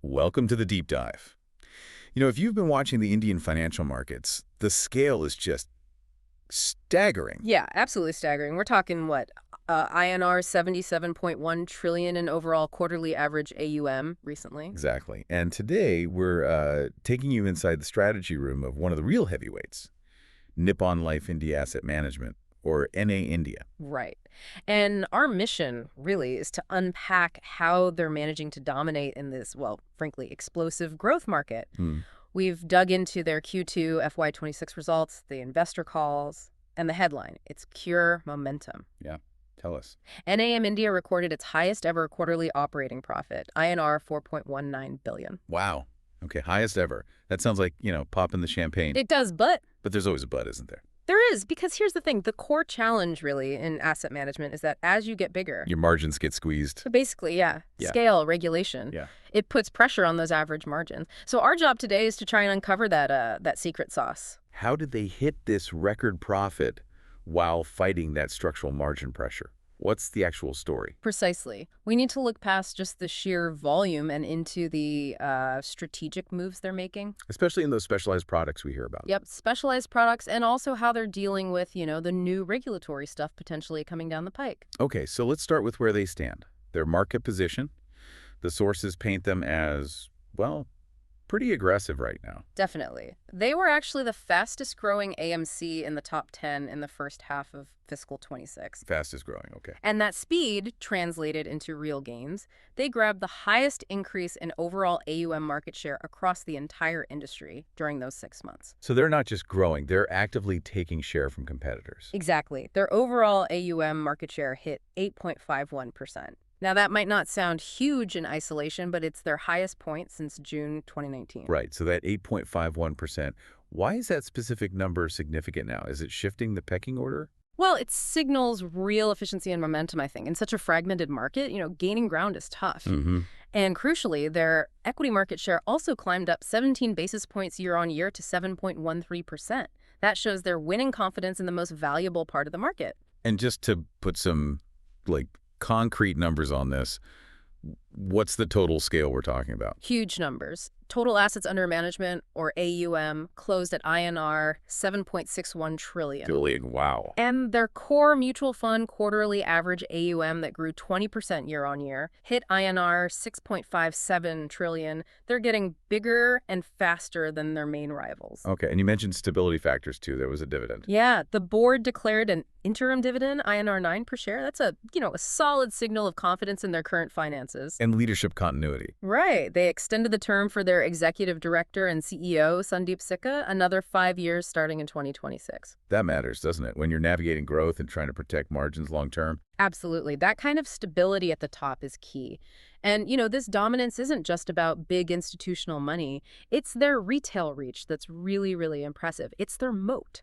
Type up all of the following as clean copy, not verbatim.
Welcome to the deep dive. If you've been watching the Indian financial markets, the scale is just staggering. Yeah, absolutely staggering. We're talking what? INR 77.1 trillion in overall quarterly average AUM recently. Exactly. And today we're taking you inside the strategy room of one of the real heavyweights, Nippon Life India Asset Management, or NA India. Right. And our mission really is to unpack how they're managing to dominate in this, well, frankly, explosive growth market. We've dug into their Q2 FY26 results, the investor calls, and the headline. It's pure momentum. Yeah, tell us. NAM India recorded its highest ever quarterly operating profit, INR 4.19 billion. Wow. Okay, highest ever. That sounds like, popping the champagne. It does, but But there's always a but, isn't there? there is, because here's the thing. The core challenge, really, in asset management is that as you get bigger, Your margins get squeezed. so basically, Yeah. scale, regulation, Yeah. it puts pressure on those average margins. So our job today is to try and uncover that secret sauce. How did they hit this record profit while fighting that structural margin pressure? What's the actual story? Precisely. We need to look past just the sheer volume and into the strategic moves they're making. Especially in those specialized products we hear about. Yep, specialized products, and also how they're dealing with, the new regulatory stuff potentially coming down the pike. Okay, so let's start with where they stand. Their market position. The sources paint them as, well, pretty aggressive right now. Definitely. They were actually the fastest growing AMC in the top 10 in the first half of fiscal 26. Fastest growing, okay. And that speed translated into real gains. They grabbed the highest increase in overall AUM market share across the entire industry during those 6 months. So they're not just growing, they're actively taking share from competitors. Exactly. Their overall AUM market share hit 8.51%. Now, that might not sound huge in isolation, but it's their highest point since June 2019. Right, so that 8.51%, why is that specific number significant now? Is it shifting the pecking order? Well, it signals real efficiency and momentum, I think. In such a fragmented market, gaining ground is tough. And crucially, their equity market share also climbed up 17 basis points year on year to 7.13%. That shows they're winning confidence in the most valuable part of the market. And just to put some, concrete numbers on this, what's the total scale we're talking about? Huge numbers. Total assets under management, or AUM, closed at INR 7.61 trillion. Julian, wow. And their core mutual fund quarterly average AUM that grew 20% year on year hit INR 6.57 trillion. They're getting bigger and faster than their main rivals. Okay, and you mentioned stability factors too. There was a dividend. Yeah, the board declared an interim dividend, INR 9 per share. That's a solid signal of confidence in their current finances. And leadership continuity. Right. They extended the term for their executive director and CEO, Sandeep Sikka, another 5 years starting in 2026. That matters, doesn't it? When you're navigating growth and trying to protect margins long term. Absolutely. That kind of stability at the top is key. And, this dominance isn't just about big institutional money. It's their retail reach that's really, really impressive. It's their moat,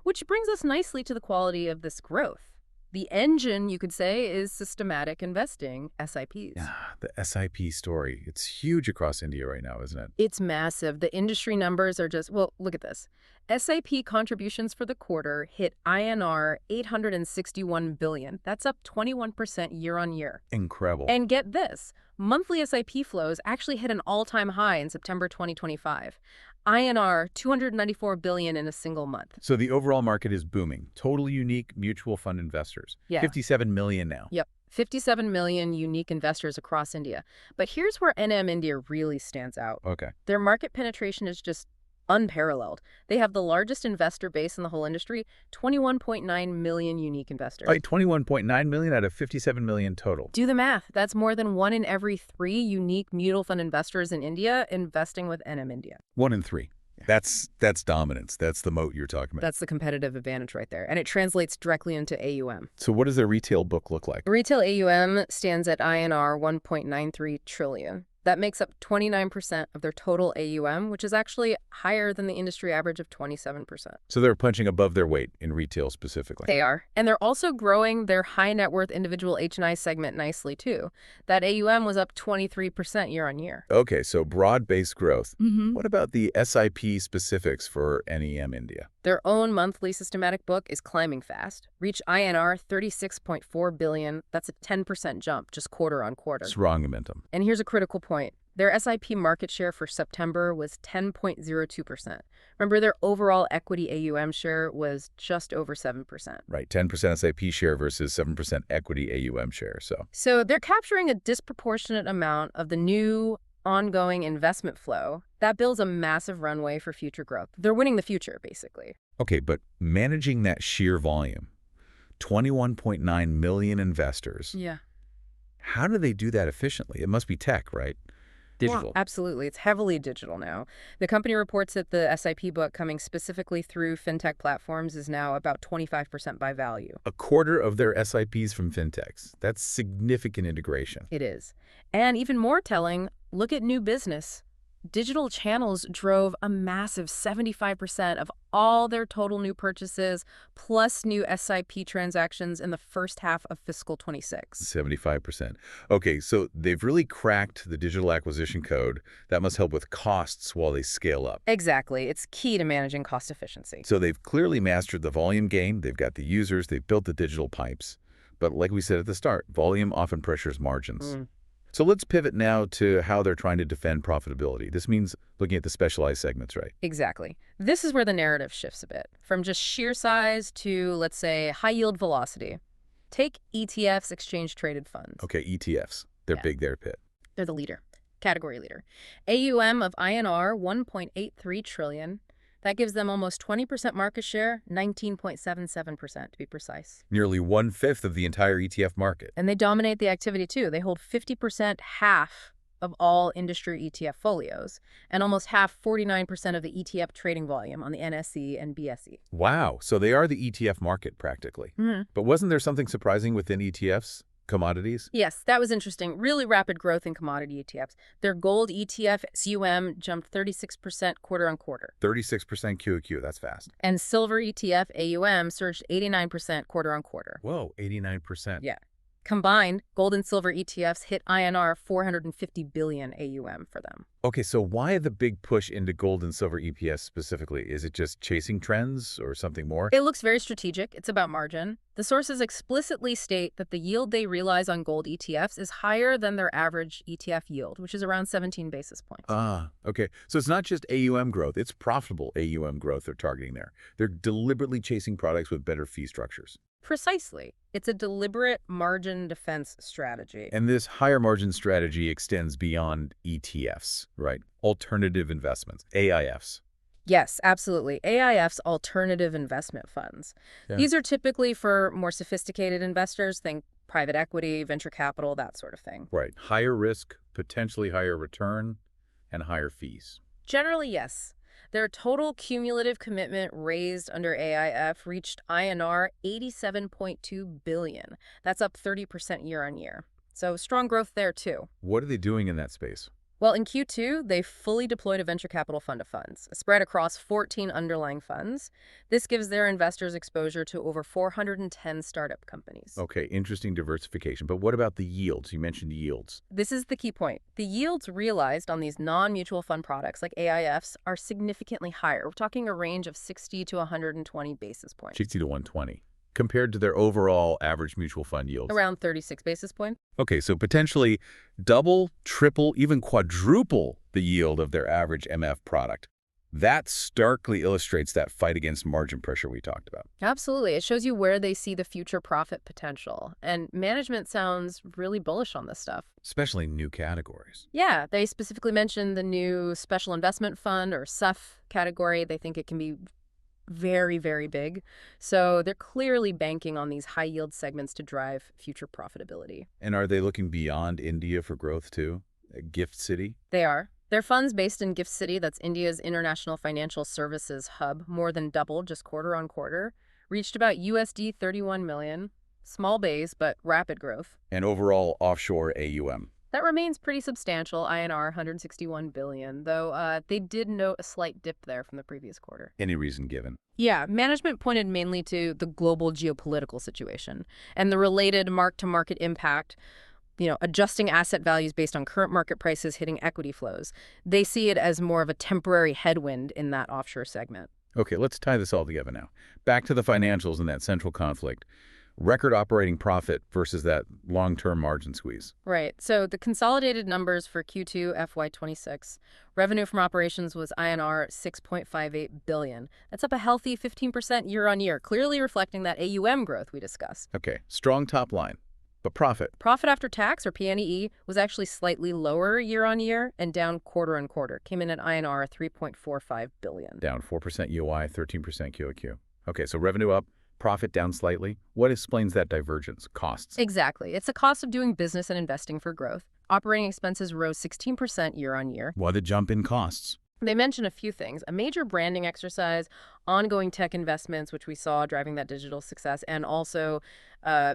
which brings us nicely to the quality of this growth. The engine, you could say, is systematic investing, SIPs. Yeah, the SIP story. It's huge across India right now, isn't it? It's massive. The industry numbers are just, well, look at this. SIP contributions for the quarter hit INR 861 billion. That's up 21% year on year. Incredible. And get this, monthly SIP flows actually hit an all-time high in September 2025. INR 294 billion in a single month. So the overall market is booming. Total unique mutual fund investors. Yeah. 57 million now. Yep. 57 million unique investors across India. But here's where NM India really stands out. Okay. Their market penetration is just unparalleled. They have the largest investor base in the whole industry, 21.9 million unique investors. Right, 21.9 million out of 57 million total. Do the math. That's more than 1 in every 3 unique mutual fund investors in India investing with NM India. 1 in 3. That's dominance. That's the moat you're talking about. That's the competitive advantage right there. And it translates directly into AUM. So what does their retail book look like? Retail AUM stands at INR 1.93 trillion. That makes up 29% of their total AUM, which is actually higher than the industry average of 27%. So they're punching above their weight in retail specifically. They are. And they're also growing their high net worth individual H&I segment nicely, too. That AUM was up 23% year on year. Okay, so broad-based growth. Mm-hmm. What about the SIP specifics for NEM India? Their own monthly systematic book is climbing fast. Reached INR 36.4 billion. That's a 10% jump just quarter on quarter. Strong momentum. And here's a critical point. Their SIP market share for September was 10.02%. Remember, their overall equity AUM share was just over 7%. Right, 10% SIP share versus 7% equity AUM share. So they're capturing a disproportionate amount of the new ongoing investment flow that builds a massive runway for future growth. They're winning the future, basically. Okay, but managing that sheer volume, 21.9 million investors, Yeah. how do they do that efficiently? It must be tech, right? Digital. Yeah, absolutely. It's heavily digital now. The company reports that the SIP book coming specifically through fintech platforms is now about 25% by value. A quarter of their SIPs from fintechs. That's significant integration. It is. And even more telling, look at new business. Digital channels drove a massive 75% of all their total new purchases, plus new SIP transactions in the first half of fiscal 26. 75%. Okay, so they've really cracked the digital acquisition code. That must help with costs while they scale up. Exactly. It's key to managing cost efficiency. So they've clearly mastered the volume game. They've got the users. They've built the digital pipes. But like we said at the start, volume often pressures margins. So let's pivot now to how they're trying to defend profitability. This means looking at the specialized segments, right? Exactly. This is where the narrative shifts a bit, from just sheer size to, let's say, high-yield velocity. Take ETFs, exchange-traded funds. Okay, ETFs. They're big there, Pitt. They're the leader, category leader. AUM of INR 1.83 trillion. That gives them almost 20% market share, 19.77% to be precise. Nearly 1/5 of the entire ETF market. And they dominate the activity too. They hold 50%, half of all industry ETF folios, and almost half, 49% of the ETF trading volume on the NSE and BSE. Wow, so they are the ETF market practically. But wasn't there something surprising within ETFs? Commodities? Yes, that was interesting. Really rapid growth in commodity ETFs. Their gold ETF AUM jumped 36% quarter on quarter. 36% QOQ, that's fast. And silver ETF AUM surged 89% quarter on quarter. Whoa, 89%. Yeah. Combined, gold and silver ETFs hit INR 450 billion AUM for them. Okay, so why the big push into gold and silver EPS specifically? Is it just chasing trends or something more? It looks very strategic. It's about margin. The sources explicitly state that the yield they realize on gold ETFs is higher than their average ETF yield, which is around 17 basis points. Okay. So it's not just AUM growth, it's profitable AUM growth they're targeting there. They're deliberately chasing products with better fee structures. Precisely. It's a deliberate margin defense strategy. And this higher margin strategy extends beyond ETFs, right? Alternative investments, AIFs. Yes, absolutely. AIFs, alternative investment funds. Yeah. These are typically for more sophisticated investors, think private equity, venture capital, that sort of thing. Right. Higher risk, potentially higher return, and higher fees. Generally, yes. Their total cumulative commitment raised under AIF reached INR 87.2 billion. That's up 30% year on year. So strong growth there, too. What are they doing in that space? Well, in Q2, they fully deployed a venture capital fund of funds, spread across 14 underlying funds. This gives their investors exposure to over 410 startup companies. Okay, interesting diversification. But what about the yields? You mentioned yields. This is the key point. The yields realized on these non-mutual fund products like AIFs are significantly higher. We're talking a range of 60 to 120 basis points. 60 to 120. Compared to their overall average mutual fund yields. Around 36 basis points. Okay, so potentially double, triple, even quadruple the yield of their average MF product. That starkly illustrates that fight against margin pressure we talked about. Absolutely. It shows you where they see the future profit potential. And management sounds really bullish on this stuff. Especially new categories. Yeah, they specifically mentioned the new special investment fund or SUF category. They think it can be very, very big. So they're clearly banking on these high-yield segments to drive future profitability. And are they looking beyond India for growth too? A gift city? They are. Their funds based in Gift City, that's India's international financial services hub, more than doubled just quarter on quarter, reached about USD 31 million. Small base, but rapid growth. And overall offshore AUM? That remains pretty substantial, INR 161 billion, though they did note a slight dip there from the previous quarter. Any reason given? Yeah, management pointed mainly to the global geopolitical situation and the related mark-to-market impact, adjusting asset values based on current market prices hitting equity flows. They see it as more of a temporary headwind in that offshore segment. Okay, let's tie this all together now. Back to the financials and that central conflict. record operating profit versus that long-term margin squeeze. Right. So the consolidated numbers for Q2 FY26, revenue from operations was INR 6.58 billion. That's up a healthy 15% year on year, clearly reflecting that AUM growth we discussed. Okay, strong top line, but profit. Profit after tax, or PNE, was actually slightly lower year on year and down quarter on quarter. Came in at INR 3.45 billion. Down 4% UI, 13% QOQ. Okay, so revenue up, profit down slightly. What explains that divergence? Costs. Exactly. It's a cost of doing business and investing for growth. Operating expenses rose 16% year on year. Why the jump in costs? They mention a few things: a major branding exercise, ongoing tech investments, which we saw driving that digital success, and also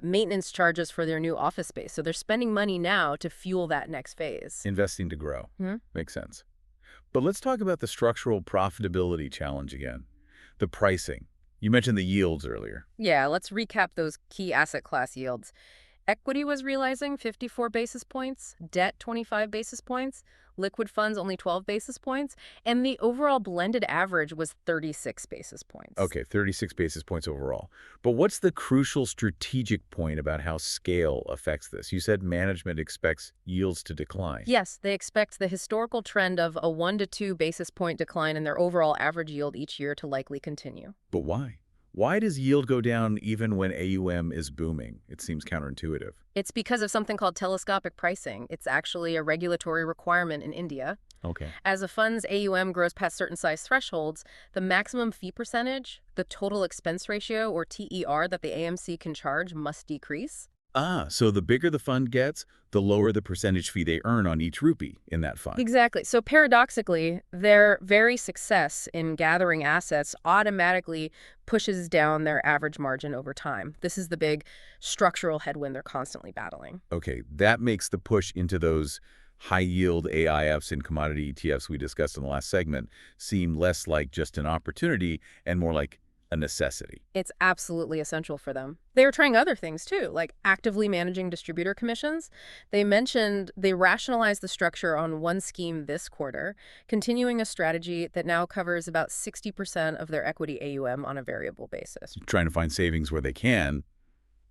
maintenance charges for their new office space. So they're spending money now to fuel that next phase. Investing to grow. Hmm? Makes sense. But let's talk about the structural profitability challenge again. The pricing. You mentioned the yields earlier. Yeah, let's recap those key asset class yields. Equity was realizing 54 basis points, debt 25 basis points, liquid funds only 12 basis points, and the overall blended average was 36 basis points. Okay, 36 basis points overall. But what's the crucial strategic point about how scale affects this? You said management expects yields to decline. Yes, they expect the historical trend of a 1 to 2 basis point decline in their overall average yield each year to likely continue. But why? Why does yield go down even when AUM is booming? It seems counterintuitive. It's because of something called telescopic pricing. It's actually a regulatory requirement in India. Okay. As a fund's AUM grows past certain size thresholds, the maximum fee percentage, the total expense ratio, or TER that the AMC can charge must decrease. So the bigger the fund gets, the lower the percentage fee they earn on each rupee in that fund. Exactly. So paradoxically, their very success in gathering assets automatically pushes down their average margin over time. This is the big structural headwind they're constantly battling. Okay, that makes the push into those high-yield AIFs and commodity ETFs we discussed in the last segment seem less like just an opportunity and more like a necessity. It's absolutely essential for them. They are trying other things too, like actively managing distributor commissions. They mentioned they rationalized the structure on one scheme this quarter, continuing a strategy that now covers about 60% of their equity AUM on a variable basis. Trying to find savings where they can.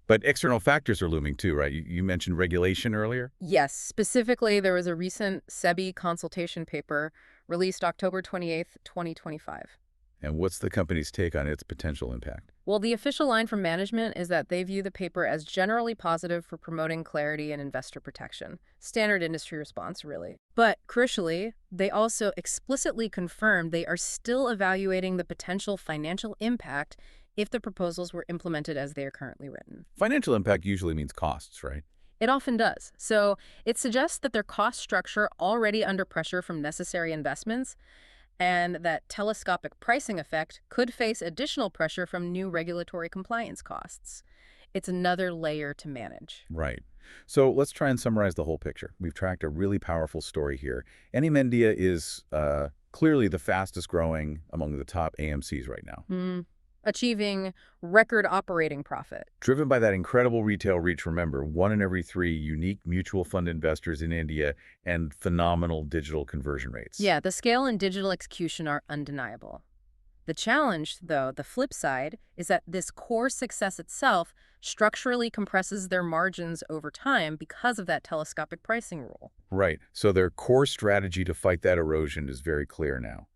But external factors are looming too, right? You mentioned regulation earlier? Yes, specifically, there was a recent SEBI consultation paper released October 28th, 2025. And what's the company's take on its potential impact? Well, the official line from management is that they view the paper as generally positive for promoting clarity and investor protection. Standard industry response, really. But crucially, they also explicitly confirmed they are still evaluating the potential financial impact if the proposals were implemented as they are currently written. Financial impact usually means costs, right? It often does. So it suggests that their cost structure already under pressure from necessary investments, and that telescopic pricing effect could face additional pressure from new regulatory compliance costs. It's another layer to manage. Right. So let's try and summarize the whole picture. We've tracked a really powerful story here. AUM India is clearly the fastest growing among the top AMCs right now. Achieving record operating profit. Driven by that incredible retail reach, remember, 1 in every 3 unique mutual fund investors in India and phenomenal digital conversion rates. Yeah, the scale and digital execution are undeniable. The challenge, though, the flip side, is that this core success itself structurally compresses their margins over time because of that telescopic pricing rule. Right. So their core strategy to fight that erosion is very clear now.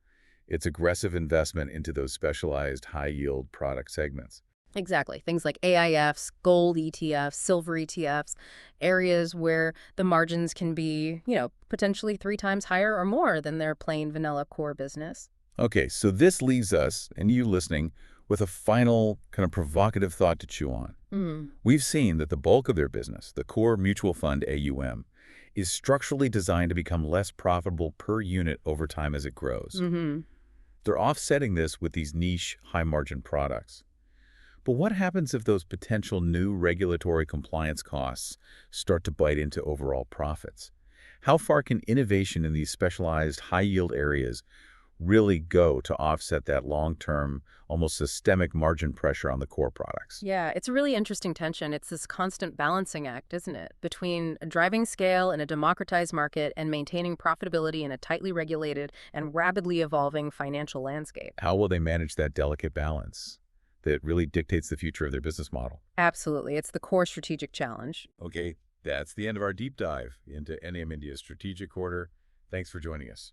It's aggressive investment into those specialized high-yield product segments. Exactly. Things like AIFs, gold ETFs, silver ETFs, areas where the margins can be, potentially 3 times higher or more than their plain vanilla core business. Okay, so this leaves us, and you listening, with a final kind of provocative thought to chew on. We've seen that the bulk of their business, the core mutual fund AUM, is structurally designed to become less profitable per unit over time as it grows. They're offsetting this with these niche, high-margin products. But what happens if those potential new regulatory compliance costs start to bite into overall profits? How far can innovation in these specialized, high-yield areas really go to offset that long-term, almost systemic margin pressure on the core products? Yeah, it's a really interesting tension. It's this constant balancing act, isn't it, between driving scale in a democratized market and maintaining profitability in a tightly regulated and rapidly evolving financial landscape. How will they manage that delicate balance? that really dictates the future of their business model. Absolutely. It's the core strategic challenge. Okay, that's the end of our deep dive into NAM India's strategic quarter. Thanks for joining us.